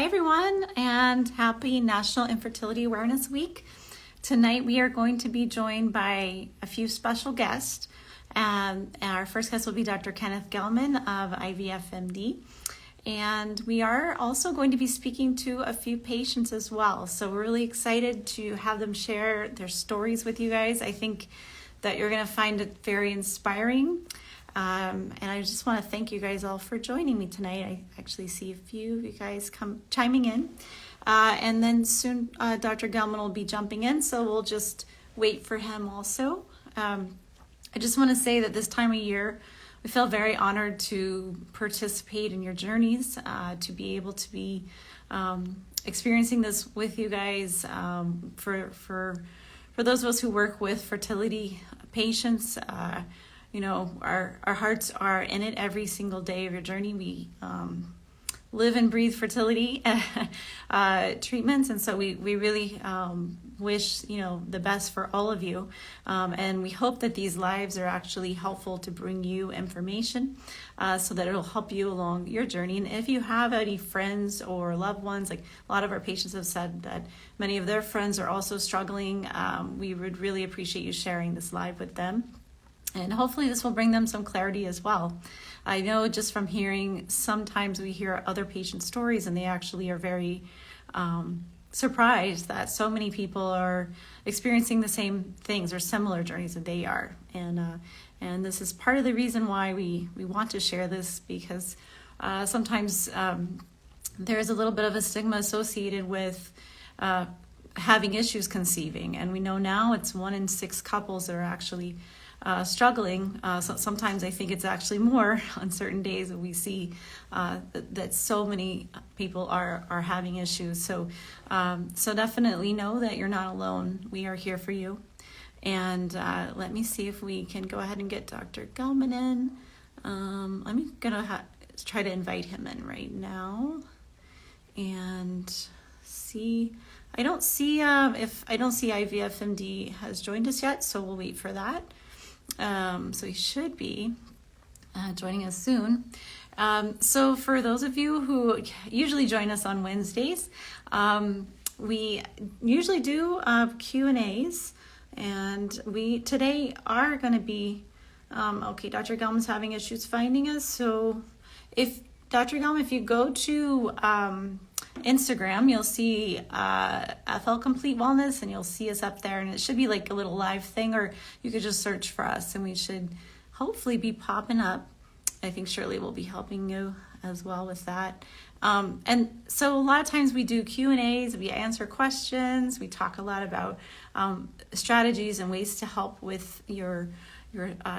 everyone, and happy National Infertility Awareness Week. Tonight we are going to be joined by a few special guests. Our first guest will be Dr. Kenneth Gelman of IVF MD. And we are also going to be speaking to a few patients as well. So we're really excited to have them share their stories with you guys. I think that you're going to find it very inspiring. And I just want to thank you guys all for joining me tonight. I actually see a few of you guys chiming in. And then soon Dr. Gelman will be jumping in, so we'll just wait for him also. I just want to say that this time of year, we feel very honored to participate in your journeys, to be able to be experiencing this with you guys. For those of us who work with fertility patients, our hearts are in it every single day of your journey. We live and breathe fertility treatments, and so we really wish the best for all of you, and we hope that these lives are actually helpful to bring you information so that it'll help you along your journey. And if you have any friends or loved ones, like a lot of our patients have said that many of their friends are also struggling, we would really appreciate you sharing this live with them. And hopefully this will bring them some clarity as well. I know just from hearing, sometimes we hear other patient stories and they actually are very surprised that so many people are experiencing the same things or similar journeys that they are. And this is part of the reason why we want to share this, because sometimes there's a little bit of a stigma associated with having issues conceiving. And we know now it's 1 in 6 couples that are actually struggling. So sometimes I think it's actually more on certain days that we see that so many people are having issues. So definitely know that you're not alone. We are here for you. And let me see if we can go ahead and get Dr. Gelman in. I'm gonna try to invite him in right now and see. I don't see IVF MD has joined us yet, so we'll wait for that. So he should be joining us soon. So for those of you who usually join us on Wednesdays, we usually do Q&As, and we today are going to be, Dr. Gelman's having issues finding us. So if Dr. Gelman, if you go to Instagram, you'll see FL Complete Wellness, and you'll see us up there, and it should be like a little live thing, or you could just search for us and we should hopefully be popping up. I think Shirley will be helping you as well with that. And so a lot of times we do Q&As, we answer questions, we talk a lot about strategies and ways to help with your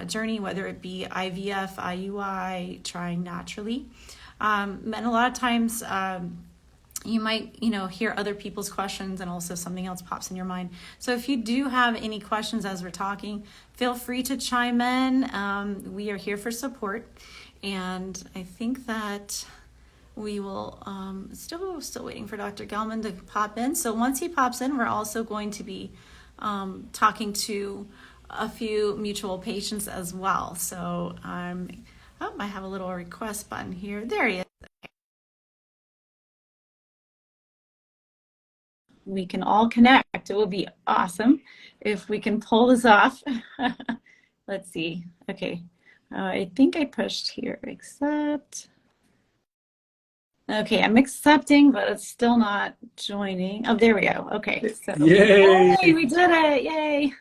journey, whether it be IVF, IUI, trying naturally. And a lot of times you might, hear other people's questions, and also something else pops in your mind. So if you do have any questions as we're talking, feel free to chime in. We are here for support, and I think that we will still waiting for Dr. Gelman to pop in. So once he pops in, we're also going to be talking to a few mutual patients as well. So I have a little request button here. There he is. We can all connect. It will be awesome if we can pull this off. Let's see. Okay. I think I pushed here. Accept. Okay, I'm accepting, but it's still not joining. Oh, there we go. Okay. So, yay! Hey, we did it. Yay.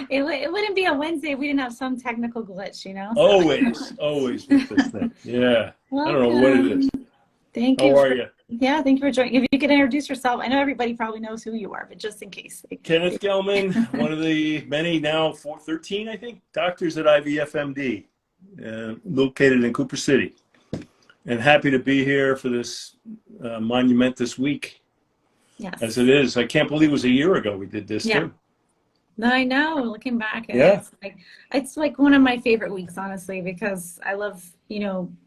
It wouldn't be a Wednesday if we didn't have some technical glitch, So. Always with this thing. Yeah. Welcome. I don't know what it is. Thank you. How are you? Yeah, thank you for joining. If you could introduce yourself. I know everybody probably knows who you are, but just in case. Kenneth Gelman, one of the many, now 13, I think, doctors at IVF MD, located in Cooper City. And happy to be here for this monumentous week. Yes. As it is. I can't believe it was a year ago we did this, too. I know, looking back, yeah. It's like one of my favorite weeks, honestly, because I love,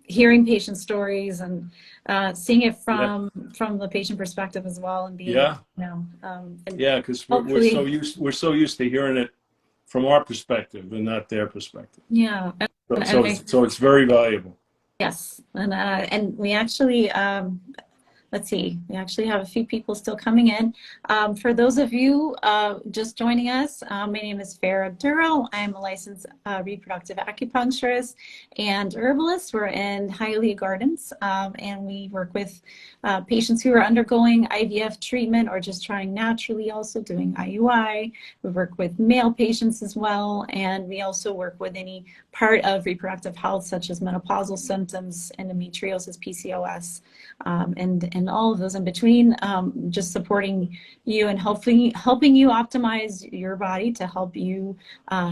hearing patient stories and seeing it from the patient perspective as well, and being, because we're so used to hearing it from our perspective and not their perspective. Yeah. So it's very valuable. Yes, and we actually let's see, we actually have a few people still coming in. For those of you just joining us, my name is Farah Duro. I'm a licensed reproductive acupuncturist and herbalist. We're in Hialeah Gardens, and we work with patients who are undergoing IVF treatment or just trying naturally, also doing IUI. We work with male patients as well, and we also work with any part of reproductive health, such as menopausal symptoms, endometriosis, PCOS, and all of those in between, just supporting you and helping you optimize your body to help you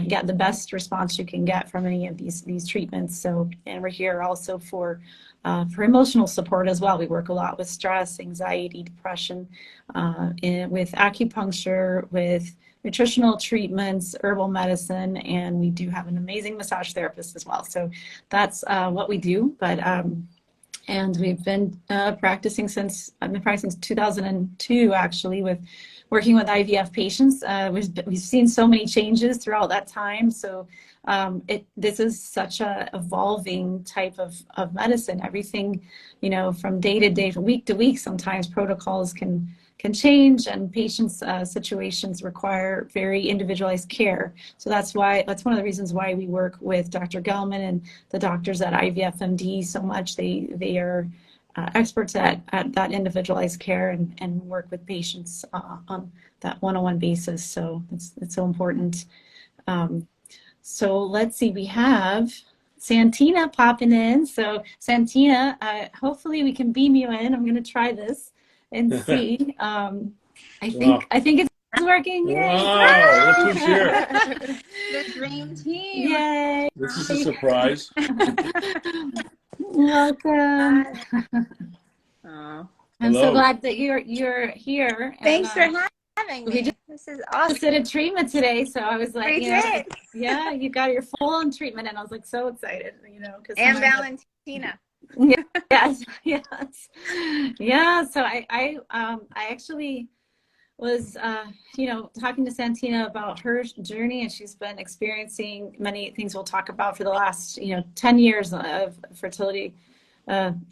get the best response you can get from any of these treatments. So, and we're here also for emotional support as well. We work a lot with stress, anxiety, depression, with acupuncture, with nutritional treatments, herbal medicine, and we do have an amazing massage therapist as well. So that's what we do. But and we've been practicing since, I've been practicing since 2002, actually, with working with IVF patients. We've seen so many changes throughout that time. So this is such a evolving type of medicine. Everything, you know, from day to day, from week to week, sometimes protocols can change, and patients' situations require very individualized care. So that's one of the reasons why we work with Dr. Gelman and the doctors at IVF MD so much. They are experts at that individualized care and work with patients on that one-on-one basis. So it's so important. So let's see, we have Santina popping in. So Santina, hopefully we can beam you in. I'm going to try this and see. I think it's working. Yay. Wow, look who's here. The dream team. Yay. This is a surprise. Welcome. Oh. I'm so Hello. glad that you're here. Thanks for having me. This is awesome. Just did a treatment today, so I was like, We did. Yeah, you got your full-on treatment, and I was like so excited, you know, because And Valentina. Yes. Yeah. So I actually was, you know, talking to Santina about her journey, and she's been experiencing many things we'll talk about for the last, 10 years of fertility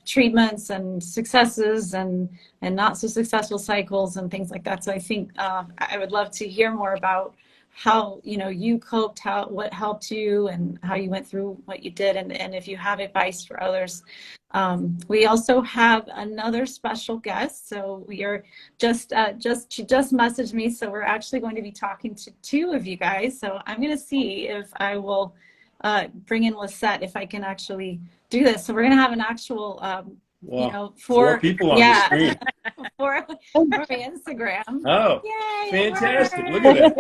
treatments and successes and not so successful cycles and things like that. So I think I would love to hear more about how you coped, what helped you, and how you went through what you did, and if you have advice for others. We also have another special guest. So we are she just messaged me, so we're actually going to be talking to two of you guys. So I'm going to see if I will bring in Lisette, if I can actually do this. So we're going to have an actual four people on the screen. for my Instagram. Oh, yay, fantastic. Look at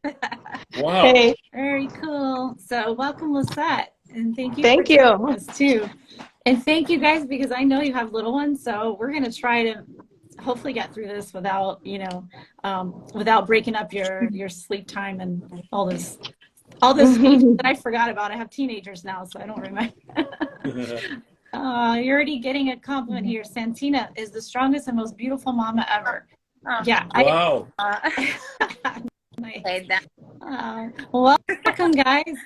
that. Wow. Hey. Very cool. So welcome, Lisette, and thank you for joining us too. And thank you guys, because I know you have little ones, so we're going to try to hopefully get through this without without breaking up your sleep time and all this that I forgot about. I have teenagers now, so I don't remember. You're already getting a compliment here. Santina is the strongest and most beautiful mama ever. Yeah. Wow. Played that. Welcome, guys.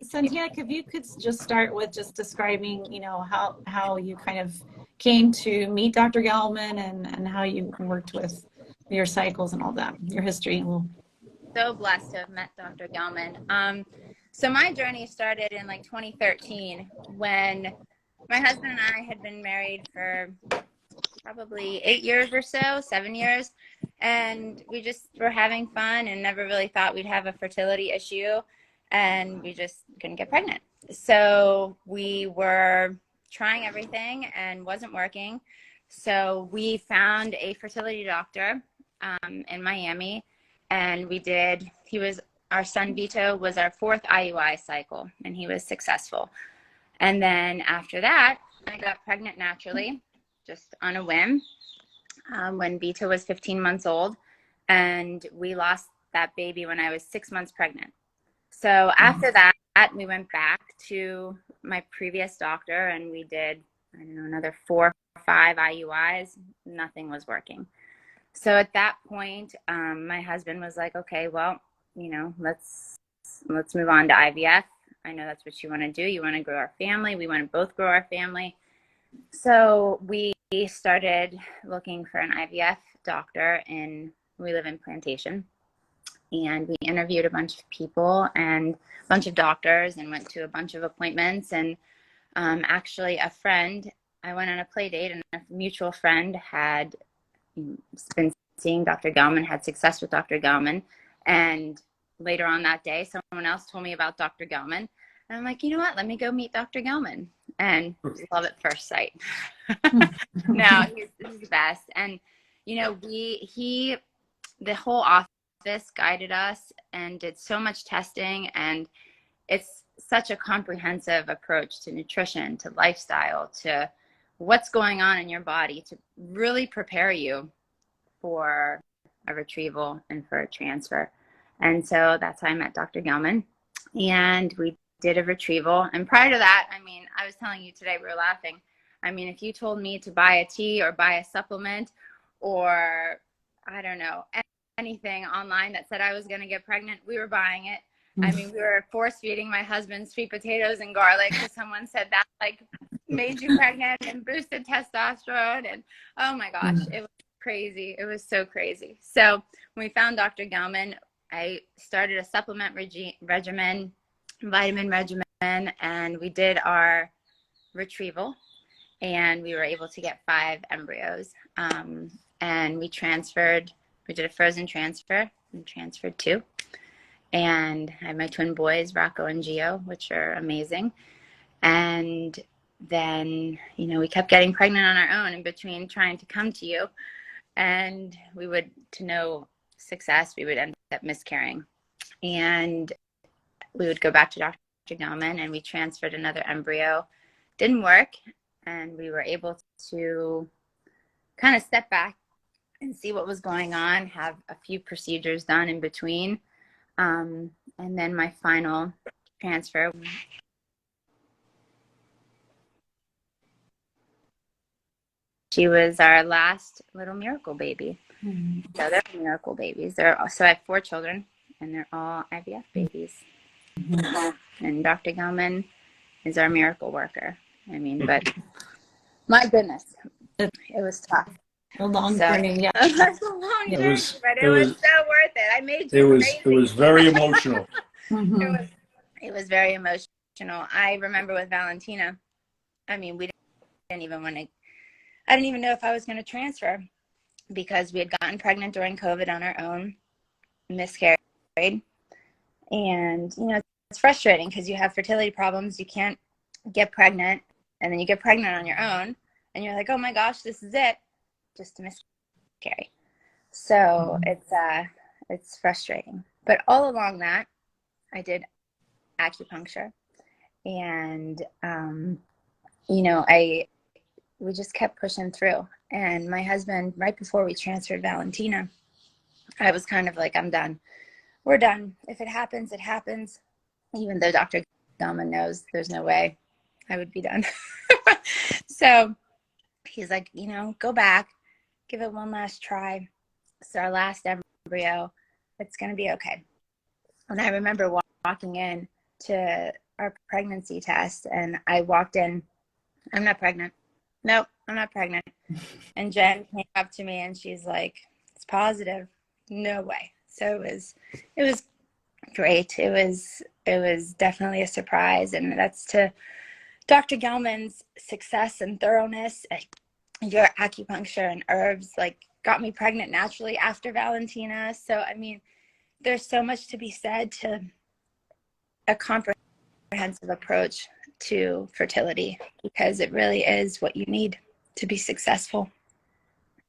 Santina, if you could just start with just describing, how you kind of came to meet Dr. Gelman and how you worked with your cycles and all that, your history. So blessed to have met Dr. Gelman. So my journey started in 2013 when my husband and I had been married for probably 8 years or so, 7 years. And we just were having fun and never really thought we'd have a fertility issue. And we just couldn't get pregnant. So we were trying everything and wasn't working. So we found a fertility doctor in Miami. And our son Vito was our 4th IUI cycle, and he was successful. And then after that, I got pregnant naturally, just on a whim, when Vito was 15 months old. And we lost that baby when I was 6 months pregnant. So after that, we went back to my previous doctor, and we did, another 4 or 5 IUIs. Nothing was working. So at that point, my husband was like, okay, well, let's move on to IVF. I know that's what you want to do. You want to grow our family. We want to both grow our family. So we started looking for an IVF doctor, and we live in Plantation. And we interviewed a bunch of people and a bunch of doctors and went to a bunch of appointments. And actually a friend, I went on a play date, and a mutual friend had been seeing Dr. Gelman, had success with Dr. Gelman. And later on that day, someone else told me about Dr. Gelman. And I'm like, you know what? Let me go meet Dr. Gelman. And love at first sight. No, he's the best. And, you know, the whole office guided us and did so much testing. And it's such a comprehensive approach to nutrition, to lifestyle, to what's going on in your body to really prepare you for a retrieval and for a transfer. And so that's how I met Dr. Gelman, and we did a retrieval. And prior to that, I mean, I was telling you today, we were laughing. I mean, if you told me to buy a tea or buy a supplement or, I don't know, anything online that said I was going to get pregnant, we were buying it. I mean, we were force feeding my husband sweet potatoes and garlic because someone said that like made you pregnant and boosted testosterone. And oh my gosh, it was crazy. It was so crazy. So when we found Dr. Gelman, I started a supplement regimen, vitamin regimen, and we did our retrieval, and we were able to get 5 embryos. And we did a frozen transfer and transferred 2. And I have my twin boys, Rocco and Gio, which are amazing. And then, you know, we kept getting pregnant on our own in between trying to come to you. And we would, to no success, we would end up miscarrying. And we would go back to Dr. Gelman, and we transferred another embryo. Didn't work. And we were able to kind of step back and see what was going on, have a few procedures done in between. And then my final transfer. She was our last little miracle baby. So they're miracle babies. So I have 4 children, and they're all IVF babies. And Dr. Gelman is our miracle worker. I mean, but my goodness, it was tough. A long journey, yeah. It was a long journey, but it was so worth it. I made you crazy. It was very emotional. It was very emotional. I remember with Valentina, I mean, we didn't even want to, I didn't even know if I was going to transfer because we had gotten pregnant during COVID on our own, miscarried. And, you know, it's frustrating because you have fertility problems. You can't get pregnant, and then you get pregnant on your own, and you're like, oh my gosh, this is it. Just to miscarry. So it's frustrating. But all along that, I did acupuncture, and you know, we just kept pushing through. And my husband, right before we transferred Valentina, I was kind of like, I'm done. We're done. If it happens, it happens. Even though Dr. Gelman knows there's no way I would be done. So he's like, you know, go back. Give it one last try. It's our last embryo. It's going to be okay. And I remember walking in to our pregnancy test, and I walked in, I'm not pregnant. Nope, I'm not pregnant. And Jen came up to me, and she's like, it's positive. No way. So it was great. It was definitely a surprise. And that's to Dr. Gelman's success and thoroughness. Your acupuncture and herbs like got me pregnant naturally after Valentina. So, I mean, there's so much to be said to a comprehensive approach to fertility, because it really is what you need to be successful.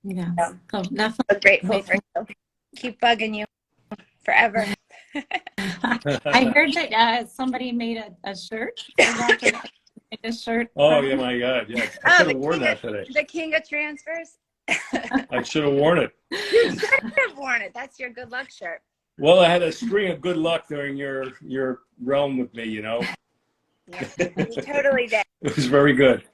Yeah. So, Definitely. I'm grateful for you. Keep bugging you forever. I heard that somebody made a shirt. A shirt. Oh, yeah, my God. Yeah. I could have worn that today. The king of transfers. I should have worn it. You should have worn it. That's your good luck shirt. Well, I had a string of good luck during your realm with me, you know. Yes, you totally did. It was very good.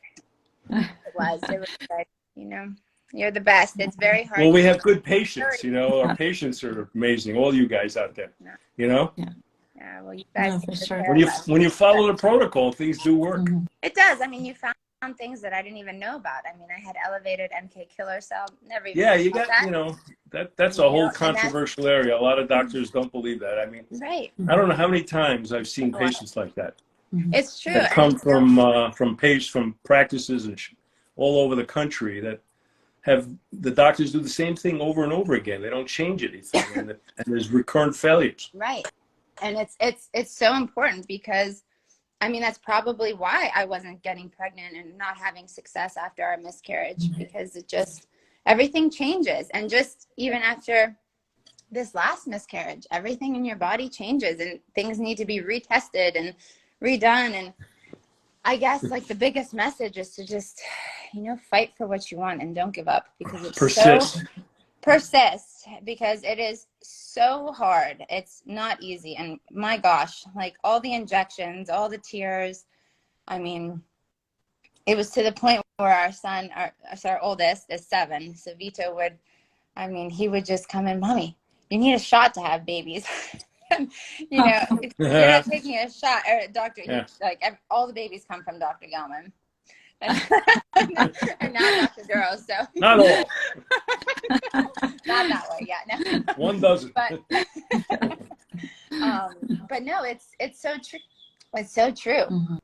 It was good. You know, you're the best. It's very hard. Well, we have good patients, you know. Our patients are amazing. All you guys out there, you know. Yeah, well, you guys. No, for sure. When you follow the protocol, things do work. It does. I mean, you found things that I didn't even know about. I mean, I had elevated MK killer cell, never even Yeah, heard you about got, that. that's a You whole know, and that's controversial area. A lot of doctors don't believe that. I mean, right. I don't know how many times I've seen A lot. patients like that It's true. that And come from practices and all over the country that have the doctors do the same thing over and over again. They don't change anything, and there's recurrent failures. right. And it's so important because I mean, that's probably why I wasn't getting pregnant and not having success after our miscarriage, because it just, everything changes. And just even after this last miscarriage, everything in your body changes and things need to be retested and redone. And I guess like the biggest message is to just, fight for what you want and don't give up, because it's persist, because it is so hard. It's not easy. And my gosh, like all the injections, all the tears. I mean, it was to the point where our son, our oldest is 7. So Vito would, he would just come in, Mommy, you need a shot to have babies. If you're not taking a shot, or doctor, Yeah. all the babies come from Dr. Gelman. And now Dr. Duro, so Not all. not that way, yeah. No. One doesn't. But no, it's so true. It's so true. Mm-hmm.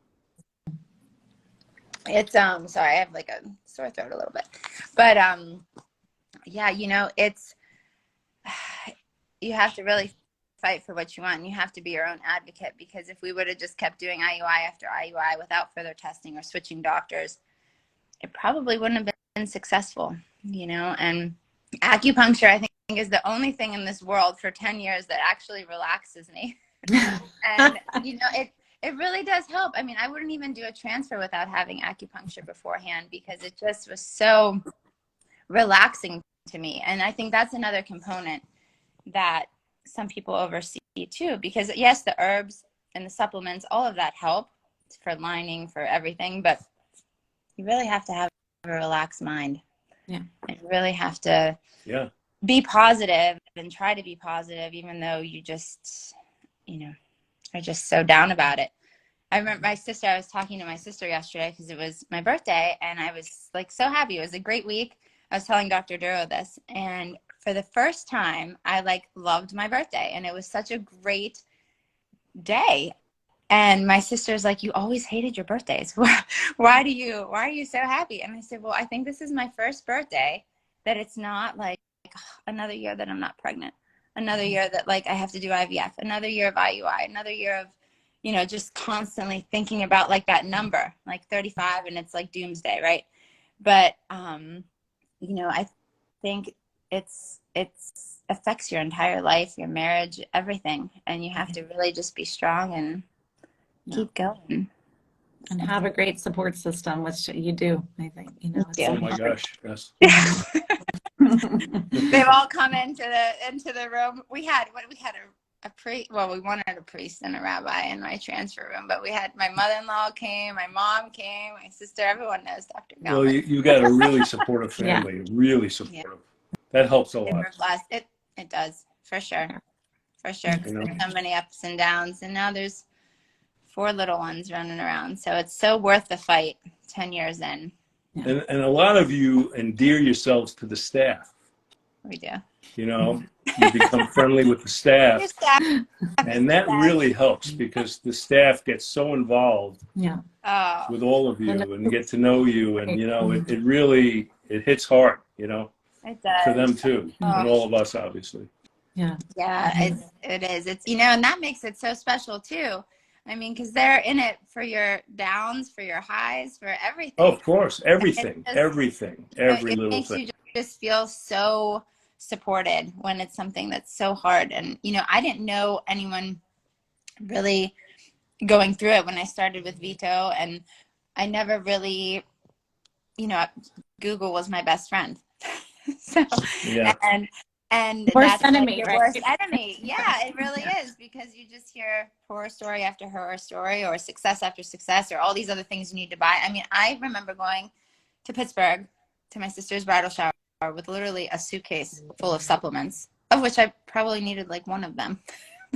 It's sorry, I have like a sore throat a little bit, but yeah, it's you have to really fight for what you want. And you have to be your own advocate, because if we would have just kept doing IUI after IUI without further testing or switching doctors, it probably wouldn't have been successful, and acupuncture, I think, is the only thing in this world for 10 years that actually relaxes me. And, it really does help. I mean, I wouldn't even do a transfer without having acupuncture beforehand, because it just was so relaxing to me. And I think that's another component that some people oversee too, because yes, the herbs and the supplements, all of that help for lining, for everything, but you really have to have a relaxed mind. Yeah. And you really have to be positive and try to be positive, even though you just, are just so down about it. I remember I was talking to my sister yesterday because it was my birthday, and I was like so happy. It was a great week. I was telling Dr. Duro this, and for the first time, I loved my birthday, and it was such a great day. And my sister's like, you always hated your birthdays. Why are you so happy? And I said, well, I think this is my first birthday that it's not like another year that I'm not pregnant, another year that I have to do IVF, another year of IUI, another year of, just constantly thinking about that number, 35, and it's like doomsday, right? But, I think it's affects your entire life, your marriage, everything. And you have to really just be strong and keep going. And have a great support system, which you do, I think. It's Oh my gosh, yes. They've all come into the room. We had a priest. Well, we wanted a priest and a rabbi in my transfer room, but we had my mother-in-law came, my mom came, my sister. Everyone knows Dr. Gelman. Well, you got a really supportive family, really supportive. Yeah. That helps a lot. We're blessed. It does, for sure. For sure. There's so many ups and downs, and now there's 4 little ones running around. So it's so worth the fight 10 years in. Yeah. And a lot of you endear yourselves to the staff. We do. You become friendly with the staff. And that really helps, because the staff gets so involved with all of you and get to know you. And, it really hits hard, It does. for them too. And all of us, obviously. Yeah. Yeah, it is. It's, and that makes it so special too. I mean, because they're in it for your downs, for your highs, for everything. Oh, of course. Everything. Every little makes thing. You just feel so supported when it's something that's so hard. And, I didn't know anyone really going through it when I started with Vito. And I never really, Google was my best friend. So, yeah. And worst that's enemy, your right? worst enemy. Yeah, it really is, because you just hear horror story after horror story, or success after success, or all these other things you need to buy. I mean, I remember going to Pittsburgh to my sister's bridal shower with literally a suitcase full of supplements, of which I probably needed one of them.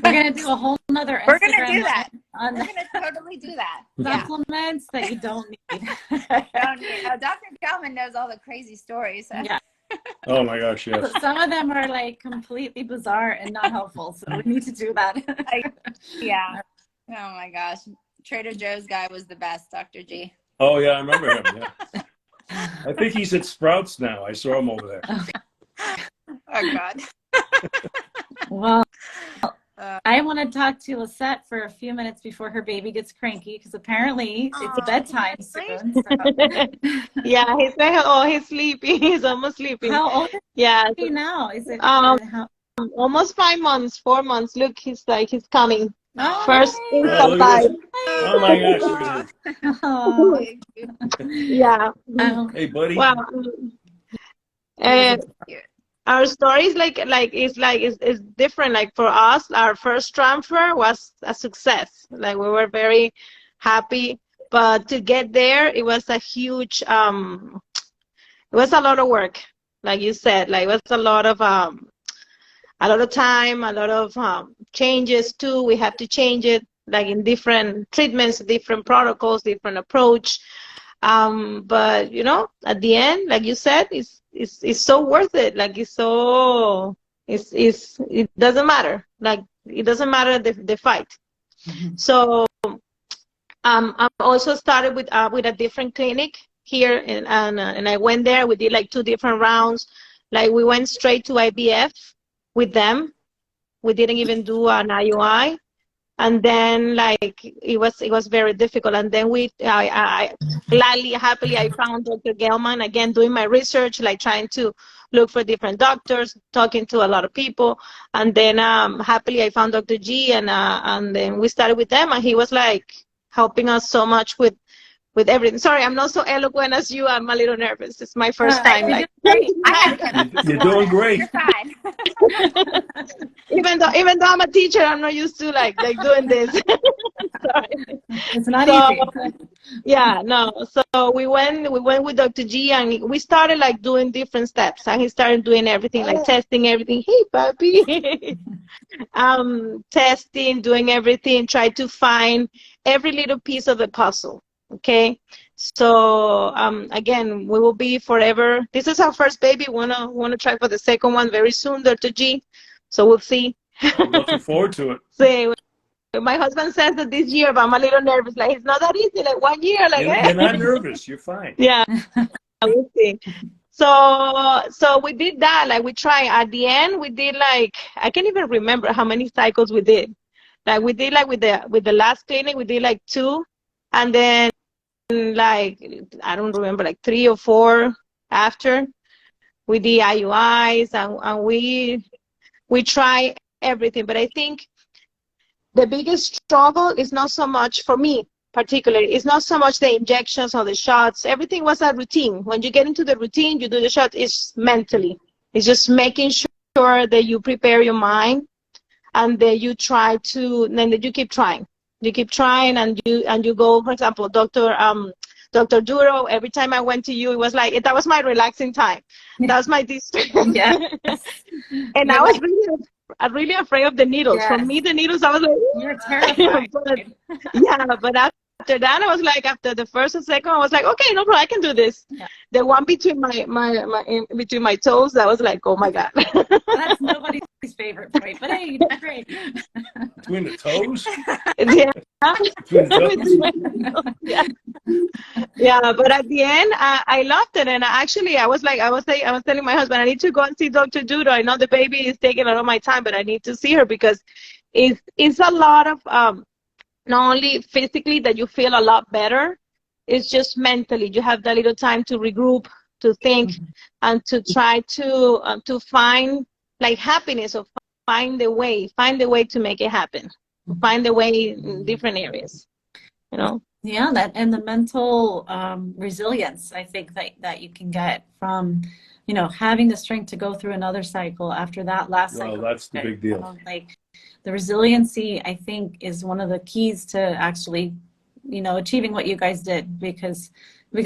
We're gonna do a whole nother We're gonna Instagram do that. on We're gonna totally do that. Yeah. supplements that you don't need. Don't need. Dr. Gelman knows all the crazy stories. So. Yeah. Oh my gosh, yes. Some of them are like completely bizarre and not helpful, so we need to do that. Yeah. Oh my gosh. Trader Joe's guy was the best, Dr. G. Oh yeah, I remember him. Yeah. I think he's at Sprouts now. I saw him over there. Oh God. Well, I want to talk to Lisette for a few minutes before her baby gets cranky, because apparently it's bedtime soon. So. Yeah, he's sleepy. He's almost sleeping. How old is Yeah, he now? Is it almost 5 months, 4 months. Look, he's coming. Oh, First in Oh, look at supply. this. Oh my gosh, look at this. Oh. Yeah. Hey, buddy. Well, our story is it's different. Like for us, our first transfer was a success. Like we were very happy, but to get there, it was a huge. It was a lot of work, like you said. Like it was a lot of time, a lot of changes too. We have to change it, like in different treatments, different protocols, different approach. But you know, at the end, like you said, it's so worth it. Like it doesn't matter. Like it doesn't matter the fight. Mm-hmm. So I also started with a different clinic here, and I went there. We did like 2 different rounds. Like we went straight to IVF with them. We didn't even do an IUI. And then like it was very difficult. And then I gladly, happily, I found Dr. Gelman, again doing my research, like trying to look for different doctors, talking to a lot of people. And then happily I found Dr. G, and then we started with them, and he was like helping us so much with everything. Sorry, I'm not so eloquent as you. I'm a little nervous. It's my first time. Like, You're doing great. You're fine. even though I'm a teacher, I'm not used to like doing this. Sorry. It's not easy. Yeah, no. So we went with Dr. G, and we started like doing different steps, and he started doing everything, like testing everything. Hey, puppy. Testing, doing everything, try to find every little piece of the puzzle. Okay, so again, we will be forever. This is our first baby. Wanna try for the second one very soon, Dr. G. So we'll see. I'm looking forward to it. See, my husband says that this year, but I'm a little nervous. Like it's not that easy. Like 1 year, like You're not nervous. You're fine. Yeah, we'll see. So we did that. Like we tried. At the end, we did like I can't even remember how many cycles we did. Like we did like with the last clinic, we did like 2, and then like I don't remember, like 3 or 4 after. We did IUIs, and we try everything. But I think the biggest struggle is not so much for me particularly. It's not so much the injections or the shots. Everything was a routine. When you get into the routine, you do the shot. It's mentally. It's just making sure that you prepare your mind, and that you try to, then that you keep trying. You keep trying, and you go, for example, Dr. Duro, every time I went to you, it was like, that was my relaxing time. That was my district. Yeah. And I was really afraid of the needles. Yes. For me, the needles, I was like, You're terrified. but after that, I was like, after the first and second, I was like, okay, no problem, I can do this. Yeah. The one between between my toes, I was like, oh my God. That's nobody's favorite point, but hey, you did great. Between the toes? Yeah. Between the toes? Yeah. Yeah, but at the end, I loved it, and I was telling my husband, I need to go and see Dr. Dudo. I know the baby is taking a lot of my time, but I need to see her, because it's a lot of not only physically that you feel a lot better, it's just mentally. You have that little time to regroup, to think, and to try to find like happiness, or find the way to make it happen, find the way in different areas, you know. Yeah, that and the mental resilience, I think that you can get from, having the strength to go through another cycle after that last cycle. Well, that's the big deal. Like the resiliency, I think, is one of the keys to actually, achieving what you guys did, because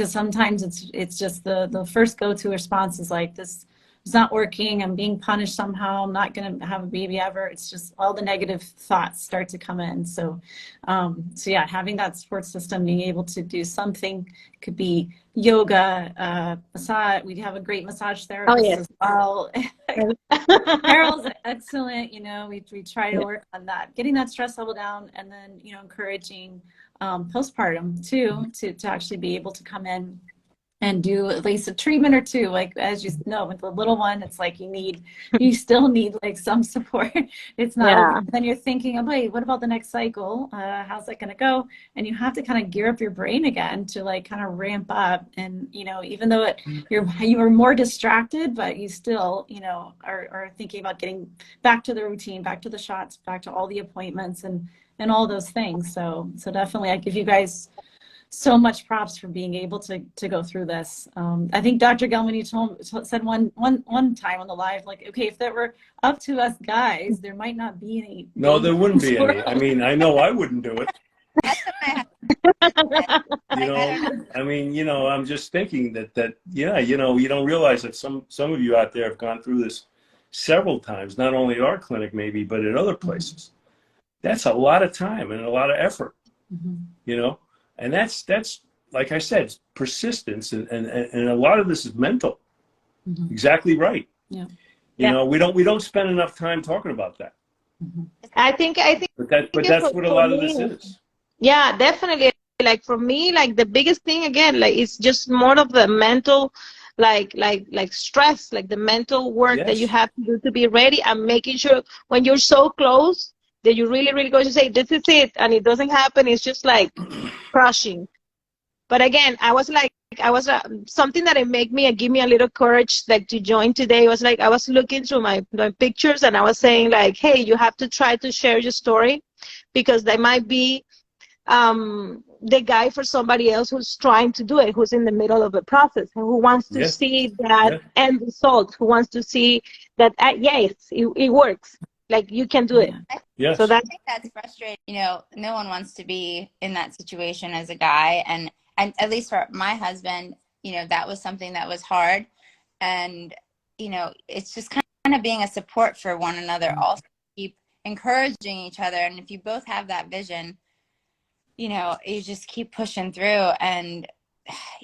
sometimes it's just the first go-to response is like this it's not working, I'm being punished somehow, I'm not going to have a baby ever. It's just all the negative thoughts start to come in. So, so yeah, having that support system, being able to do something, could be yoga, massage. We have a great massage Oh, therapist yes. as well. Carol's excellent. You know, we try to work on that, getting that stress level down, and then, you know, encouraging postpartum too, to actually be able to come in and do at least a treatment or two. Like, as you know, with the little one, it's like you still need like some support. It's not over. Yeah. Then you're thinking, oh, wait, what about the next cycle? How's that going to go? And you have to kind of gear up your brain again to like kind of ramp up. And, you know, even though you were more distracted, but you still, you know, are thinking about getting back to the routine, back to the shots, back to all the appointments and all those things. So definitely I give you guys so much props for being able to go through this. I think Dr. Gelman, you said one time on the live, like, okay, if that were up to us guys, there might not be any. No, there wouldn't be any. I mean, I know I wouldn't do it. That's what You know, I mean, you know, I'm just thinking that yeah, you know, you don't realize that some of you out there have gone through this several times, not only at our clinic maybe, but at other places. That's a lot of time and a lot of effort, you know, and that's like I said, persistence, and a lot of this is mental. Exactly right. Yeah. You know, we don't spend enough time talking about that. I think But that's what a lot of this is. Yeah, definitely. Like for me, like the biggest thing again, like it's just more of the mental, like stress, like the mental work that you Yes. have to do to be ready, and making sure when you're so close that you really, really going to say, this is it, and it doesn't happen. It's just like crushing. But again, I was something that it made me give me a little courage, like to join today. Was like I was looking through my pictures, and I was saying like, hey, you have to try to share your story, because they might be the guy for somebody else who's trying to do it, who's in the middle of the process, and who wants to see that end result, who wants to see that yes, it works. Like you can do it. Yes. So I think that's frustrating. You know, no one wants to be in that situation as a guy, and at least for my husband, you know, that was something that was hard, and you know, it's just kind of being a support for one another. Also, keep encouraging each other, and if you both have that vision, you know, you just keep pushing through. And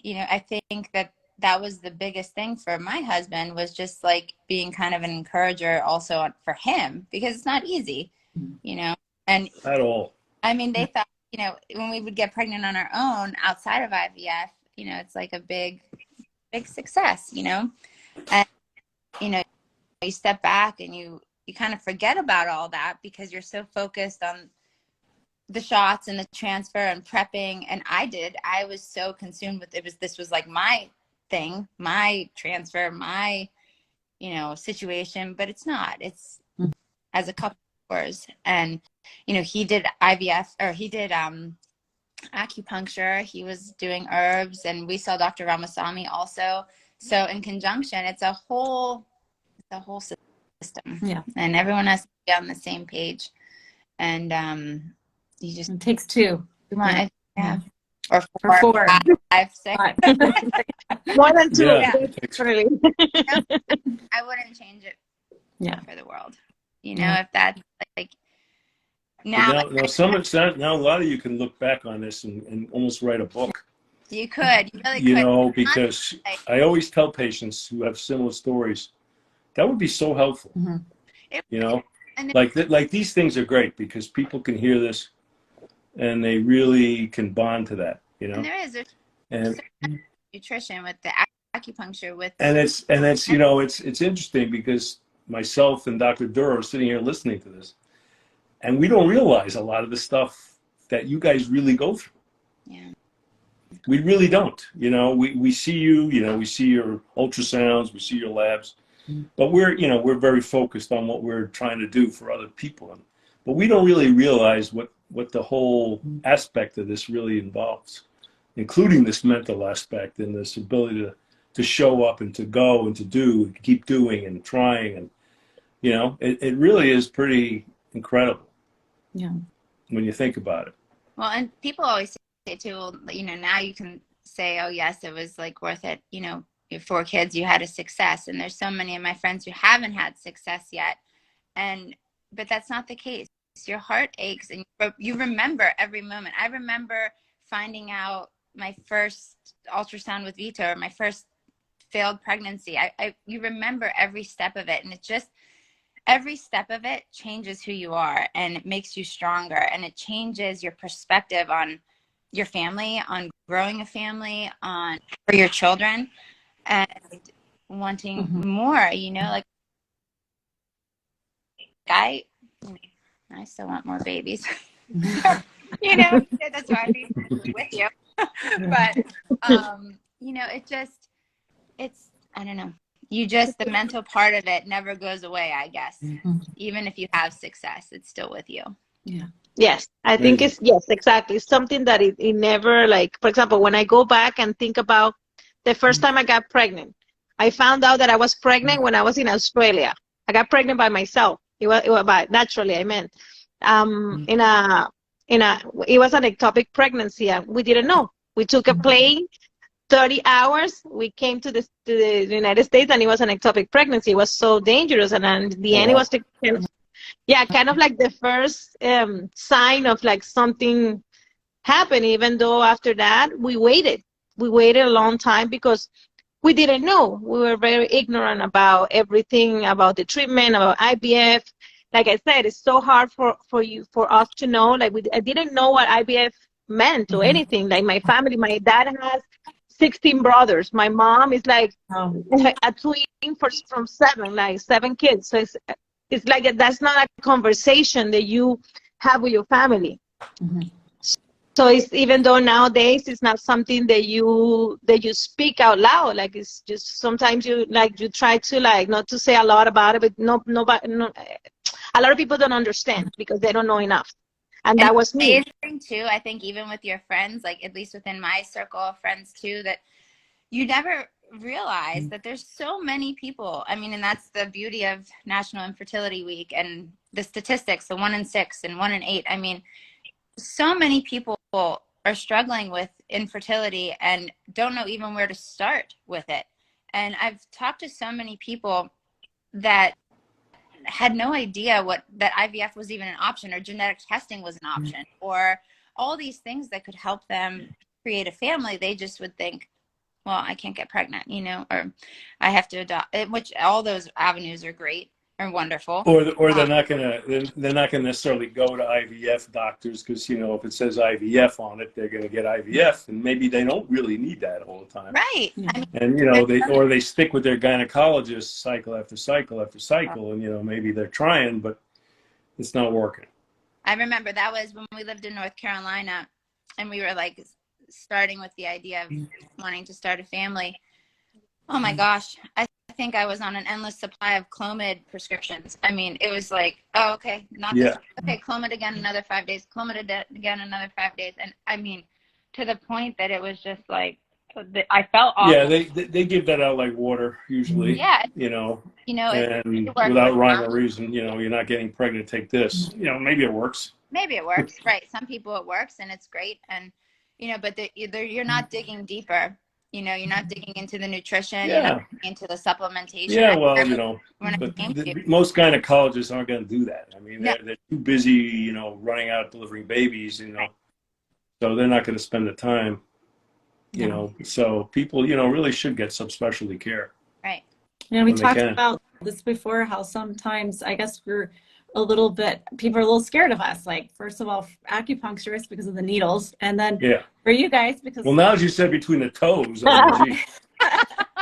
you know, I think that was the biggest thing for my husband, was just like being kind of an encourager also for him, because it's not easy, you know. And At all. I mean, they thought, you know, when we would get pregnant on our own outside of IVF, you know, it's like a big success, you know. And you know, you step back and you kind of forget about all that, because you're so focused on the shots and the transfer and prepping. And I was so consumed with this was like my thing, my transfer, my, you know, situation. But it's not. It's as a couple of hours. And you know, he did IVF, or he did acupuncture, he was doing herbs, and we saw Dr. Ramasamy also. So in conjunction, it's a whole system. Yeah. And everyone has to be on the same page. And you just, it takes two. Or four, 5, 6. more than two. Yeah. Really. I wouldn't change it for the world. You know, if that's like now Now a lot of you can look back on this and almost write a book. you really could. You know, because I always tell patients who have similar stories, that would be so helpful. You know, like these things are great, because people can hear this and they really can bond to that, you know. And there's nutrition with the acupuncture, with and it's you know, it's interesting, because myself and Dr. Durr are sitting here listening to this, and we don't realize a lot of the stuff that you guys really go through. Yeah. We really don't. You know, we see you, you know, we see your ultrasounds, we see your labs, but we're very focused on what we're trying to do for other people. But we don't really realize what the whole aspect of this really involves, including this mental aspect and this ability to show up and to go and to do, and keep doing and trying. And, you know, it really is pretty incredible. Yeah. When you think about it. Well, and people always say too, well, you know, now you can say, oh yes, it was like worth it, you know, 4 kids, you had a success. And there's so many of my friends who haven't had success yet. But that's not the case. Your heart aches and you remember every moment. I remember finding out my first ultrasound with Vito, or my first failed pregnancy. You remember every step of it. And it just, every step of it changes who you are, and it makes you stronger, and it changes your perspective on your family, on growing a family, on for your children, and wanting more, you know, like I still want more babies. You know, that's why I be with you. But you know, it's I don't know. You just, the mental part of it never goes away, I guess. Even if you have success, it's still with you. Yeah. Yes, I think it's, yes, exactly. It's something that it never, like, for example, when I go back and think about the first time I got pregnant, I found out that I was pregnant when I was in Australia. I got pregnant by myself. It was by, naturally, I meant. It was an ectopic pregnancy, and we didn't know. We took a plane, 30 hours. We came to the United States, and it was an ectopic pregnancy. It was so dangerous, and in the end, it was the kind of like the first sign of like something happened. Even though after that we waited a long time because we didn't know. We were very ignorant about everything, about the treatment, about IVF. Like I said, it's so hard for us to know. Like I didn't know what IVF meant or anything. Like my family, my dad has 16 brothers. My mom is like a twin from 7, like 7 kids. So it's like that's not a conversation that you have with your family. So it's, even though nowadays it's not something that you speak out loud. Like it's just sometimes you try to like not to say a lot about it, but a lot of people don't understand because they don't know enough. And that was me. Amazing too. I think even with your friends, like at least within my circle of friends too, that you never realize that there's so many people. I mean, and that's the beauty of National Infertility Week and the statistics, the 1 in 6 and 1 in 8. I mean, so many people are struggling with infertility and don't know even where to start with it. And I've talked to so many people that had no idea that IVF was even an option, or genetic testing was an option, or all these things that could help them create a family. They just would think, well, I can't get pregnant, you know, or I have to adopt, which all those avenues are great or wonderful. Or they're not gonna necessarily go to IVF doctors because, you know, if it says IVF on it, they're gonna get IVF, and maybe they don't really need that all the time. Right. I mean, and you know, they stick with their gynecologist cycle after cycle after cycle, and you know, maybe they're trying, but it's not working. I remember that was when we lived in North Carolina, and we were like starting with the idea of wanting to start a family. Oh my gosh. I think I was on an endless supply of Clomid prescriptions. I mean, it was like, oh, okay, not this. Okay, Clomid again, another 5 days. Clomid again, another 5 days. And I mean, to the point that it was just like, I felt awful. Yeah, they give that out like water usually. Yeah. You know, and without rhyme or reason, you know, you're not getting pregnant, take this. You know, maybe it works. Maybe it works, right. Some people it works and it's great. And, you know, but you're not digging deeper. You know, you're not digging into the nutrition, you're not digging into the supplementation. Yeah, well, you know, but most gynecologists aren't going to do that. I mean, they're too busy, you know, running out delivering babies, you know, so they're not going to spend the time, you know. So people, you know, really should get some specialty care. Right. You know, we talked about this before, how sometimes I guess people are a little scared of us. Like, first of all, acupuncturists because of the needles, and then for you guys because now as you said, between the toes, oh, gee.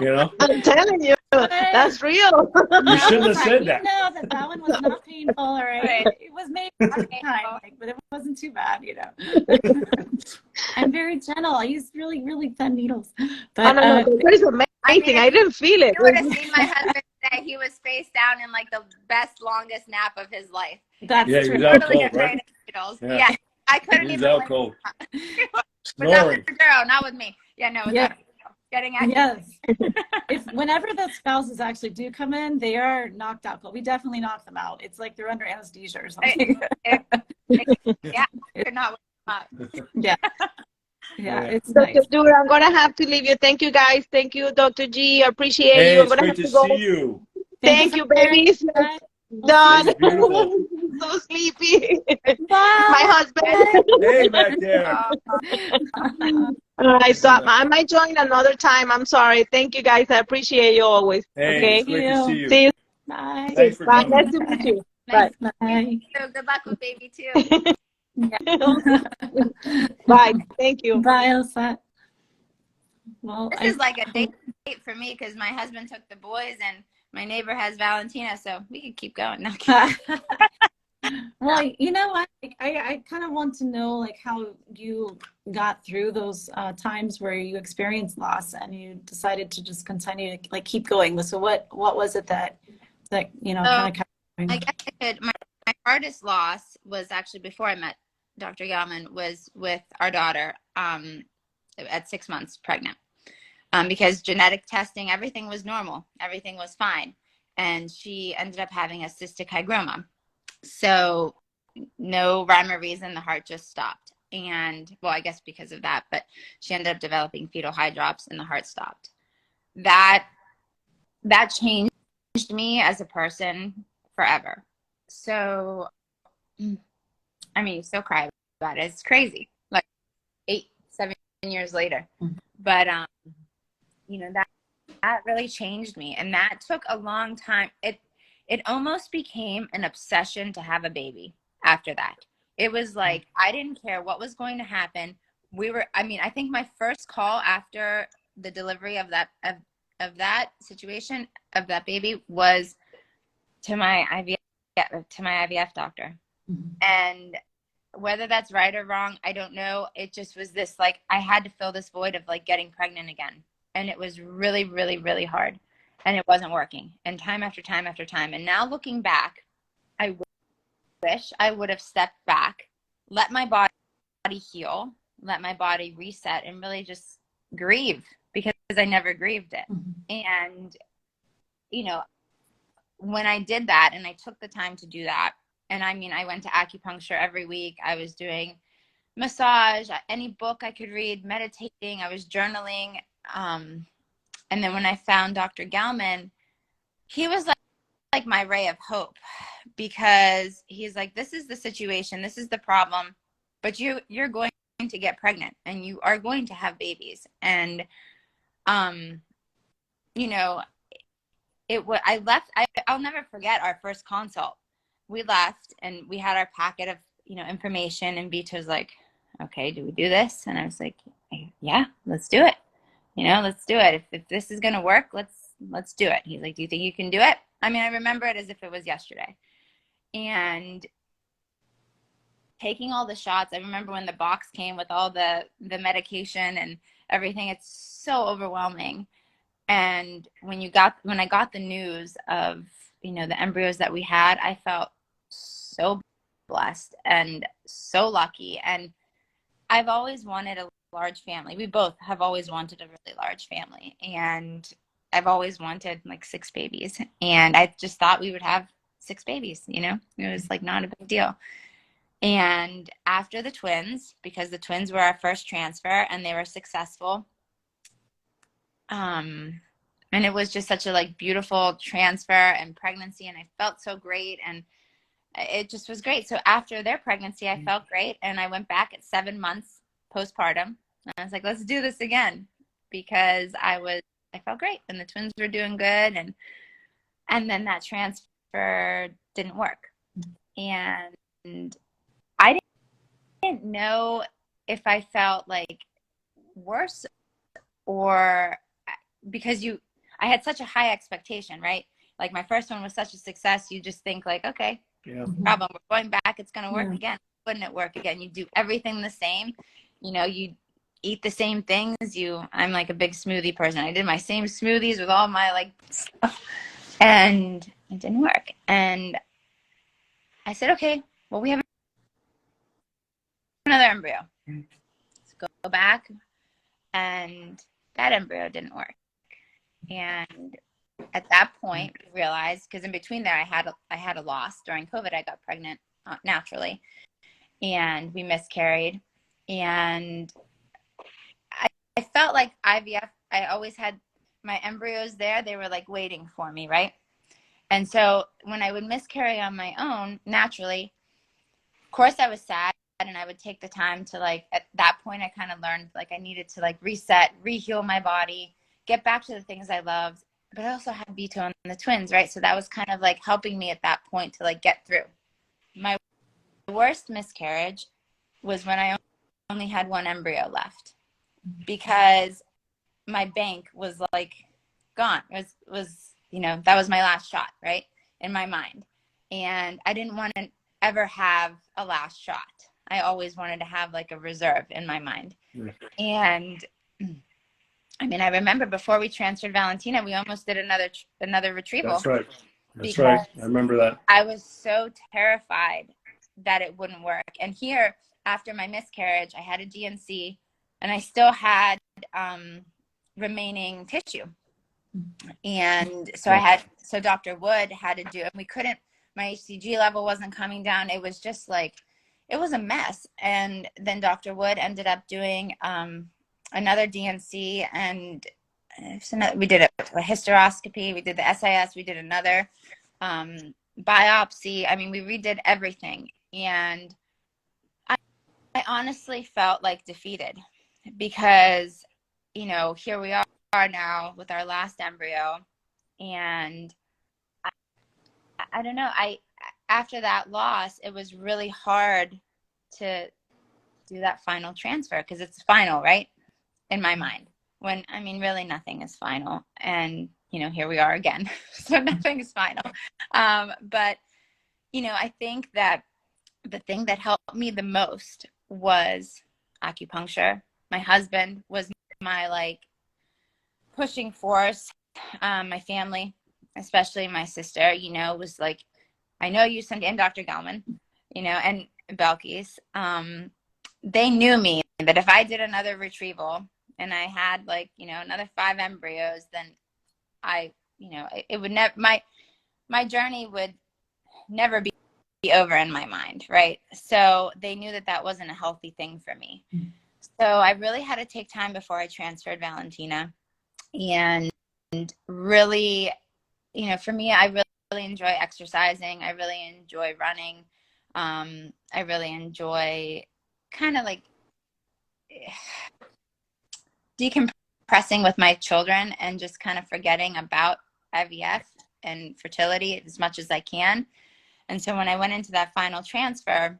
You know, I'm telling you, that's real. You shouldn't have said that. No, that one was not painful. All right, it was maybe time, but it wasn't too bad. You know, I'm very gentle. I use really, really thin needles. But no, that is amazing. I didn't feel it. You would have seen my husband today. He was face down in like the best, longest nap of his life. That's true. He was out cold, right? Yeah, I couldn't even. Out cold. But not with Pedro, not with me. Yeah, no. Getting out. Yes. Whenever the spouses actually do come in, they are knocked out. But we definitely knock them out. It's like they're under anesthesia or something. Yeah, they're not. Yeah. Yeah, Yeah. it's Dr. nice. Dura, I'm gonna have to leave you. Thank you guys. Thank you, Dr. G. I appreciate Hey, you. I'm it's gonna great have to to see go. you. Thank you Thank for you, sharing. babies. We'll see you Done. Baby's beautiful. So sleepy. My Bye. husband. Hey, back there. Oh, All right, so Welcome back. I might join another time. I'm sorry. Thank you guys. I appreciate you always. Hey, Thank it's Okay. great to see you. you. See you Bye. Thanks soon. for Bye. coming. Nice to meet you. nice Bye. to meet Bye. you. Good luck with baby too. Bye. Thank you. Bye, Elsa. Well, This is like a date for me because my husband took the boys and my neighbor has Valentina, so we could keep going. No, well, you know what? I kind of want to know like how you got through those times where you experienced loss and you decided to just continue to like keep going. So what was it that you know so kind of kept I going? guess I could. My hardest loss was actually before I met Dr. Gelman was with our daughter at 6 months pregnant. Because genetic testing, everything was normal, everything was fine. And she ended up having a cystic hygroma. So no rhyme or reason, the heart just stopped. And well, I guess because of that, but she ended up developing fetal hydrops and the heart stopped. That changed me as a person forever. So, I mean, you still cry about it. It's crazy. Like 7 years later. But you know, that really changed me, and that took a long time. It almost became an obsession to have a baby after that. It was like I didn't care what was going to happen. I think my first call after the delivery of that situation of that baby was to my IVF doctor. And whether that's right or wrong, I don't know. It just was this, like, I had to fill this void of like getting pregnant again. And it was really, really, really hard. And it wasn't working. And time after time after time. And now looking back, I wish I would have stepped back, let my body heal, let my body reset, and really just grieve, because I never grieved it. And, you know, when I did that and I took the time to do that, and I mean, I went to acupuncture every week. I was doing massage, any book I could read, meditating, I was journaling. And then when I found Dr. Gelman, he was like my ray of hope, because he's like, this is the situation, this is the problem, but you're going to get pregnant and you are going to have babies. And, you know, I'll never forget our first consult. We left and we had our packet of, information, and Vito's like, okay, do we do this? And I was like, yeah, let's do it. Let's do it. If this is going to work, let's do it. He's like, do you think you can do it? I mean, I remember it as if it was yesterday. And taking all the shots, I remember when the box came with all the medication and everything, it's so overwhelming. And when I got the news of, the embryos that we had, I felt so blessed and so lucky. And I've always wanted a large family. We both have always wanted a really large family. And I've always wanted like 6 babies. And I just thought we would have 6 babies, It was like not a big deal. And after the twins, because the twins were our first transfer and they were successful, and it was just such a like beautiful transfer and pregnancy, and I felt so great, and it just was great. So after their pregnancy, I felt great, and I went back at 7 months postpartum, and I was like, let's do this again, because I felt great, and the twins were doing good, and then that transfer didn't work, and I didn't know if I felt like worse, or because I had such a high expectation, right? Like my first one was such a success. You just think like, okay, Yeah. problem. We're going back. It's going to work Yeah. again. Wouldn't it work again? You do everything the same. You eat the same things. I'm like a big smoothie person. I did my same smoothies with all my like stuff, and it didn't work. And I said, okay, well, we have another embryo. Let's go back. And that embryo didn't work. And at that point, we realized, because in between there, I had a loss during COVID. I got pregnant naturally, and we miscarried. And felt like IVF, I always had my embryos there. They were like waiting for me, right? And so when I would miscarry on my own, naturally, of course I was sad, and I would take the time to, like, at that point I kind of learned like I needed to like reset, reheal my body, get back to the things I loved. But I also had Vito and the twins, right? So that was kind of like helping me at that point to like get through. My worst miscarriage was when I only had one embryo left, because my bank was like gone. It was that was my last shot, right? In my mind. And I didn't want to ever have a last shot. I always wanted to have like a reserve in my mind. Yeah. And I mean, I remember before we transferred Valentina, we almost did another retrieval. That's right. That's right. I remember that. I was so terrified that it wouldn't work. And here, after my miscarriage, I had a DNC, and I still had remaining tissue. And so Dr. Wood had to do, and we couldn't, my HCG level wasn't coming down. It was just like, it was a mess. And then Dr. Wood ended up doing another DNC, and we did a hysteroscopy, we did the SIS, we did another biopsy. I mean, we redid everything. And I honestly felt like defeated, because, here we are now with our last embryo. And I don't know, after that loss, it was really hard to do that final transfer, because it's final, right? In my mind, when, I mean, really nothing is final. And, here we are again. So nothing is final. But, I think that the thing that helped me the most was acupuncture. My husband was my like pushing force. My family, especially my sister, was like, I know you, Santina, and Dr. Gelman, and Belkis, they knew me, that if I did another retrieval and I had like, another 5 embryos, then it would never, my journey would never be over in my mind, right? So they knew that that wasn't a healthy thing for me. So I really had to take time before I transferred Valentina. And really, for me, I really enjoy exercising. I really enjoy running. I really enjoy kind of like decompressing with my children and just kind of forgetting about IVF and fertility as much as I can. And so when I went into that final transfer,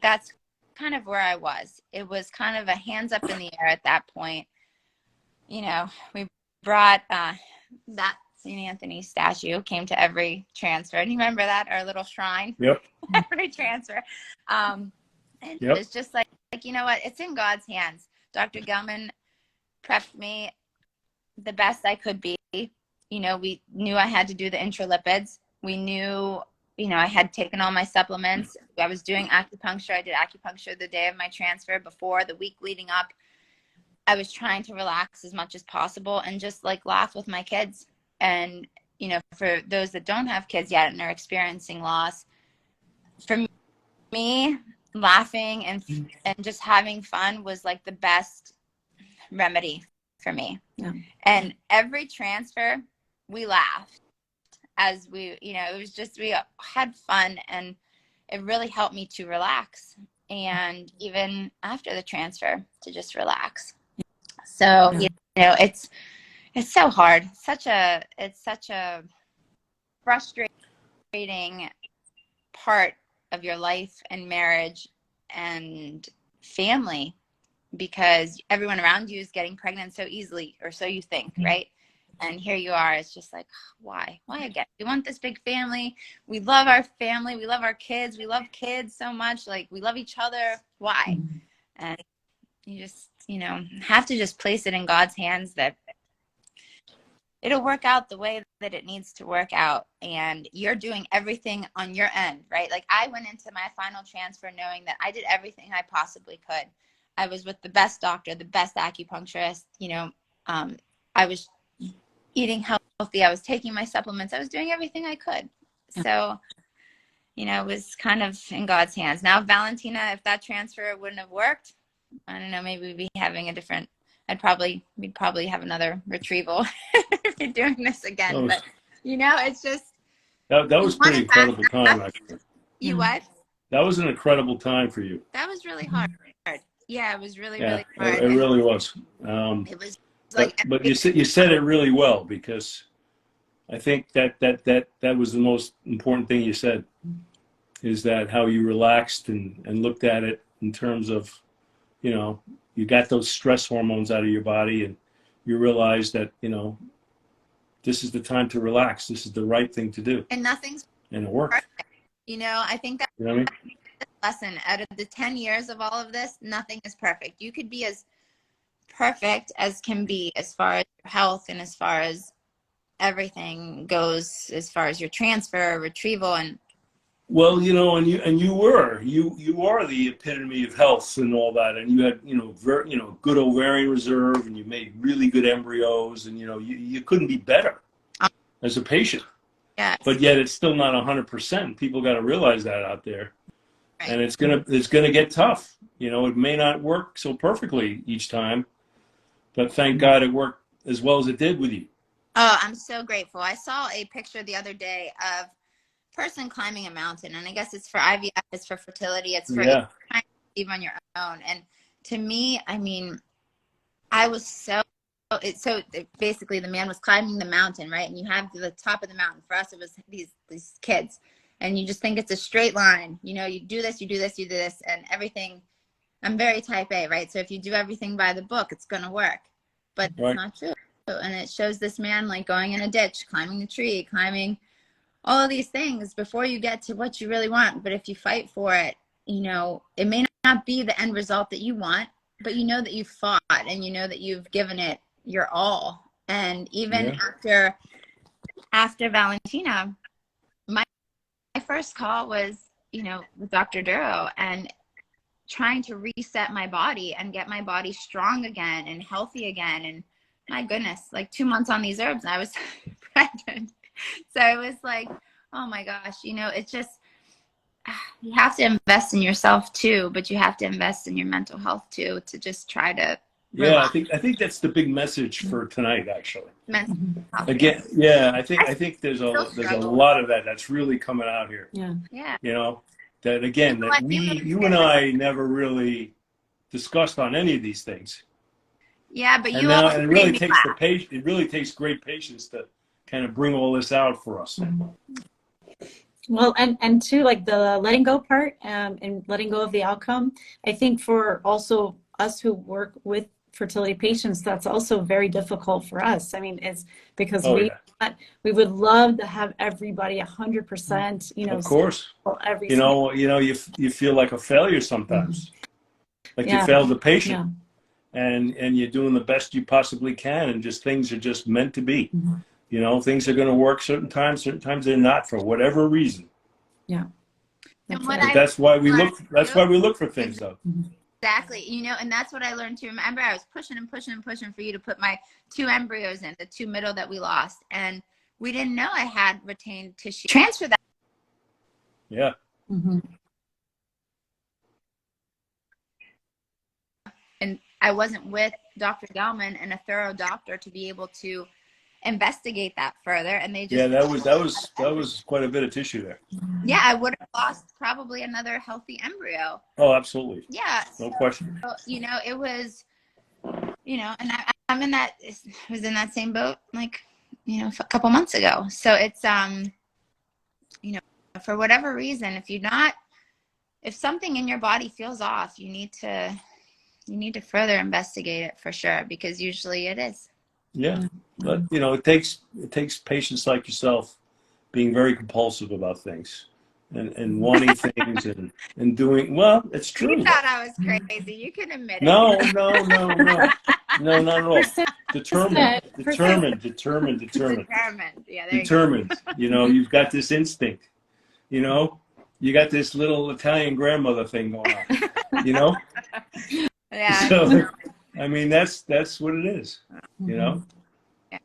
that's kind of where I was. It was kind of a hands up in the air at that point. We brought that St. Anthony statue, came to every transfer. Do you remember that? Our little shrine? Yep. Every transfer. And Yep. It's just like, you know what? It's in God's hands. Dr. Gelman prepped me the best I could be. We knew I had to do the intralipids. We knew, I had taken all my supplements. I was doing acupuncture. I did acupuncture the day of my transfer. Before, the week leading up, I was trying to relax as much as possible and just like laugh with my kids. And, for those that don't have kids yet and are experiencing loss, for me, laughing and just having fun was like the best remedy for me. Yeah. And every transfer, we laughed as we, it was just, we had fun, and it really helped me to relax. And even after the transfer, to just relax. So, it's so hard. It's such a frustrating part of your life and marriage and family, because everyone around you is getting pregnant so easily, or so you think, right? And here you are. It's just like, why again? We want this big family. We love our family. We love our kids. We love kids so much. Like, we love each other. Why? And you just, have to just place it in God's hands that it'll work out the way that it needs to work out. And you're doing everything on your end, right? Like, I went into my final transfer knowing that I did everything I possibly could. I was with the best doctor, the best acupuncturist, I was eating healthy. I was taking my supplements. I was doing everything I could. So, it was kind of in God's hands. Now, Valentina, if that transfer wouldn't have worked, I don't know, maybe we'd be having a different we'd probably have another retrieval if you're doing this again. But you know, it's just that was pretty incredible time, actually. You what? That was an incredible time for you. That was really hard. Yeah, it was really hard. It really was. It was like, but you said it really well, because I think that was the most important thing you said, is that how you relaxed and looked at it in terms of, you know, you got those stress hormones out of your body, and you realize that, you know, this is the time to relax. This is the right thing to do. And it worked. Perfect. You know, I think that, you know what I mean? Lesson out of the 10 years of all of this, nothing is perfect. You could be as perfect as can be as far as your health and as far as everything goes, as far as your transfer, retrieval, and well, you know, and you are the epitome of health and all that, and you had, you know, good ovarian reserve, and you made really good embryos, and you know, you couldn't be better as a patient. Yeah. But yet it's still not 100%. People got to realize that out there. Right. And it's gonna get tough. You know, it may not work so perfectly each time, but thank God it worked as well as it did with you. Oh, I'm so grateful. I saw a picture the other day of a person climbing a mountain, and I guess it's for IVF, it's for fertility, it's for trying to achieve on your own. And to me, I mean, I was so basically the man was climbing the mountain, right? And you have the top of the mountain. For us, it was these kids. And you just think it's a straight line. You know, you do this, you do this, you do this, and everything. I'm very type A, right? So if you do everything by the book, it's going to work. But it's not true. And it shows this man like going in a ditch, climbing a tree, climbing all of these things before you get to what you really want. But if you fight for it, you know, it may not be the end result that you want, but you know that you fought and you know that you've given it your all. And even after Valentina, my first call was, you know, with Dr. Duro, and trying to reset my body and get my body strong again and healthy again. And my goodness, like 2 months on these herbs, I was pregnant. So it was like, oh my gosh, you know, it's just, you have to invest in yourself too, but you have to invest in your mental health too, to just try to relax. I think that's the big message for tonight, actually. Mental health. Again, I think there's a lot of that's really coming out here. Yeah. You know, that again, that you and I never really discussed on any of these things. Yeah, but and it really takes great patience to kind of bring all this out for us. Well, and too, like the letting go part, and letting go of the outcome, I think for also us who work with fertility patients, that's also very difficult for us. I mean, it's because we would love to have everybody 100%, you know, of course, you feel like a failure sometimes, like you failed the patient, and you're doing the best you possibly can, and just things are just meant to be. You know, things are going to work certain times they're not, for whatever reason. That's why we look for things, though. Exactly. You know, and that's what I learned too. Remember, I was pushing and pushing and pushing for you to put my 2 embryos in, the 2 middle that we lost. And we didn't know I had retained tissue. Transfer that. Yeah. And I wasn't with Dr. Gelman and a thorough doctor to be able to investigate that further, and they just that was quite a bit of tissue there. Yeah, I would have lost probably another healthy embryo. Oh, absolutely. Yeah, no question. So, you know, it was, you know, and I'm in that, was in that same boat, like, you know, a couple months ago. So it's you know, for whatever reason, if something in your body feels off, you need to further investigate it for sure, because usually it is. Yeah, but you know, it takes patients like yourself being very compulsive about things and wanting things and doing well. It's true. You thought I was crazy. You can admit it. No, not at all. Determined. Yeah, determined. You know, you've got this instinct. You know, you got this little Italian grandmother thing going on. You know. Yeah. So, I mean, that's what it is. You know,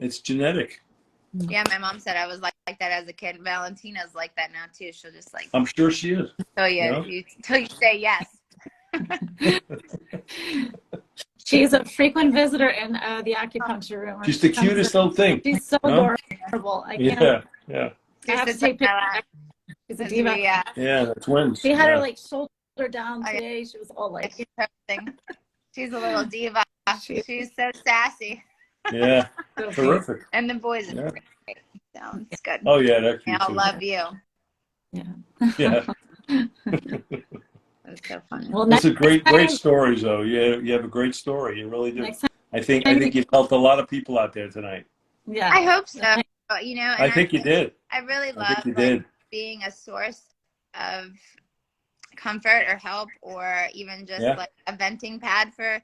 it's genetic. Yeah, my mom said I was like that as a kid. Valentina's like that now too. She'll just like. I'm sure she is. Until you say yes. She's a frequent visitor in the acupuncture room. She's the cutest little thing. She's so Huh? adorable. I can't. Yeah, yeah. I have to take pictures. She's a diva. Yeah, the twins. She had yeah. her like shoulder down today. She was all like. She's a little diva. She's so sassy. Yeah, So terrific. And the boys are Yeah. great. So it's good. Oh yeah, they're cute I'll too. love you. Yeah. Yeah. That's so funny. Well, Those next are great time, stories though. You have a great story. You really do. next time, I think you've helped a lot of people out there tonight. yeah. I hope so. You know, and I think you did. I really I love think you like, did. being a source of comfort or help, or even just Yeah. like a venting pad for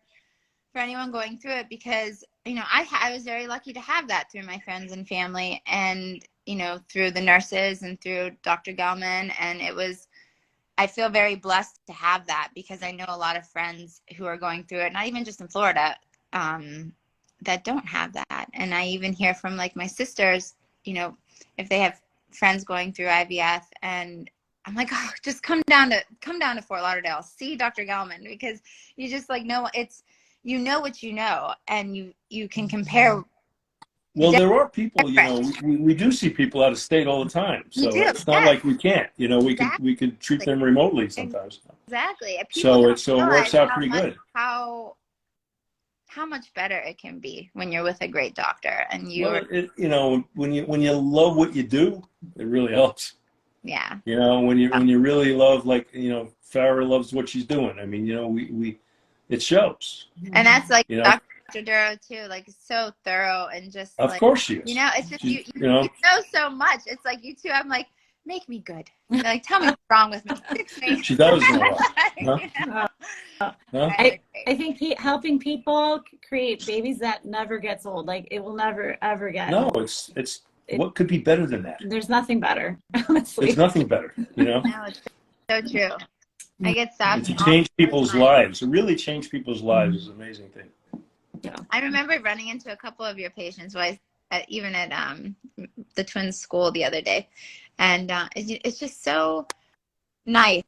anyone going through it, because you know I was very lucky to have that through my friends and family, and you know through the nurses and through Dr. Gelman, and I feel very blessed to have that, because I know a lot of friends who are going through it, not even just in Florida, that don't have that. And I even hear from like my sisters, you know, if they have friends going through IVF, and I'm like, oh, just come down to Fort Lauderdale, see Dr. Gelman, because you just like know you know what you know, and you can compare. Well, there are people, you know, we do see people out of state all the time. So We do, it's not yes. like we can't, you know, we could treat them remotely sometimes. Exactly. So People it don't works realize out how pretty much- good. How much better it can be when you're with a great doctor, and Well, you know, when you love what you do, it really helps. yeah. You know, when you really love, like, you know, Farrah loves what she's doing. I mean, you know, it shows. And that's like You know? Dr. Duro too, like so thorough, and just Of like, course she is. you know, it's just She's- you you know. know so much. It's like you two, I'm like, make me good. You're like, tell me what's wrong with me. Fix me. She does know a lot. Huh? You know? Huh? I think helping people create babies that never gets old. Like it will never ever get No, old. it's what could be better than that? There's nothing better, honestly. There's nothing better, you know? No, it's so true. I get And stopped. to change people's lives, to really change people's lives is an amazing thing. I remember running into a couple of your patients, even at the twins' school the other day, and it's just so nice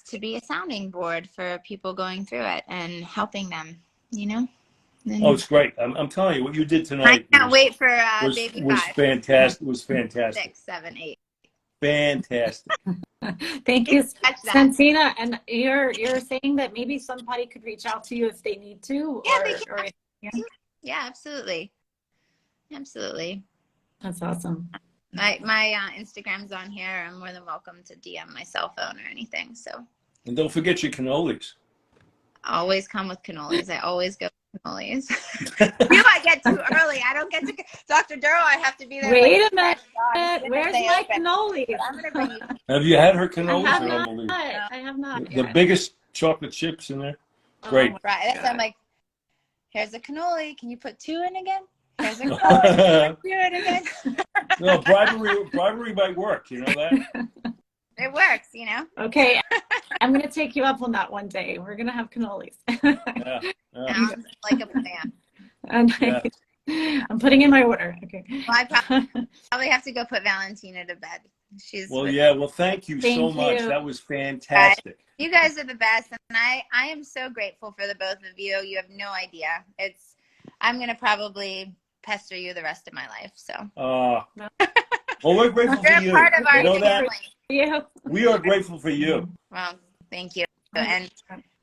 to be a sounding board for people going through it and helping them, you know. And Oh, it's great. I'm telling you, what you did I tonight can't wait for was baby was 5, fantastic. It was fantastic. 6, 7, 8. Fantastic. Thank you, Catch that. Santina. And you're saying that maybe somebody could reach out to you if they need to. Yeah, they can. Or Yeah, absolutely. Absolutely. that's awesome. My Instagram's on here. I'm more than welcome to DM my cell phone or anything. So And don't forget your cannolis. always come with cannolis. I always go with cannolis. You, I get too early. I don't get to Dr. Duro. I have to be there. Wait like, a minute. as soon as Where's they my open. cannoli? I'm gonna bring you. Have you had her I cannolis? have I don't not. believe. I have not. The yet. biggest chocolate chips in there. Oh Great. my Right. So I'm God. like, here's a cannoli. Can you put 2 in again? Here's a cannoli. 2 in again. No, bribery might work. You know that? It works, you know. Okay, I'm gonna take you up on that one day. We're gonna have cannolis. Yeah. Sounds like a plan. And Yeah. I'm putting in my order. Okay. Well, I probably have to go put Valentina to bed. She's Well, yeah. Well, thank you so Thank much. you. That was fantastic. You guys are the best, and I am so grateful for the both of you. You have no idea. I'm gonna probably pester you the rest of my life. So Well, we're grateful for you're you. part of our You know that? family. You. We are grateful for you. Well, thank you, and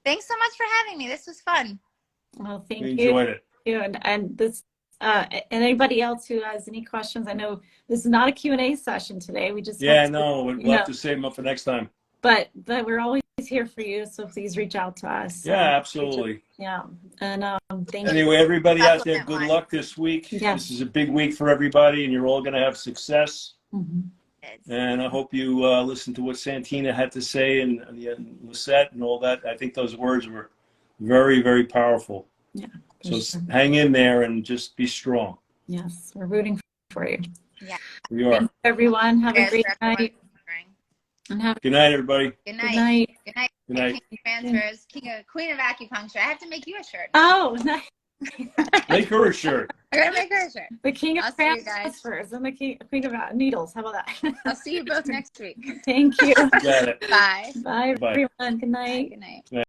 thanks so much for having me. This was fun. Well, thank We you. enjoyed it. And this and anybody else who has any questions, I know this is not a Q&A session today. We just Yeah, have to- no, we'll have to save them up for next time. but we're always here for you, so please reach out to us. Yeah, absolutely. Yeah, and thank you. Anyway, everybody out there, Supplement good line. luck this week. Yes. This is a big week for everybody, and you're all going to have success. Mhm. And I hope you listen to what Santina had to say and Lisette and all that. I think those words were very, very powerful. Yeah. So Sure. hang in there and just be strong. Yes, we're rooting for you. We are. Thank you, everyone. Have a Prayers great for everyone night. suffering. And have Good night, everybody. Good a good night. night. Good night. Good night. King transfers, Queen of acupuncture. I have to make you a shirt. Oh, nice. Make her a shirt. I gotta make her a shirt. The king I'll of see you guys. transfers and the queen of needles. How about that? I'll see you both next week. Thank you. Got it. Bye. Bye, Bye. everyone. Good night. Good night.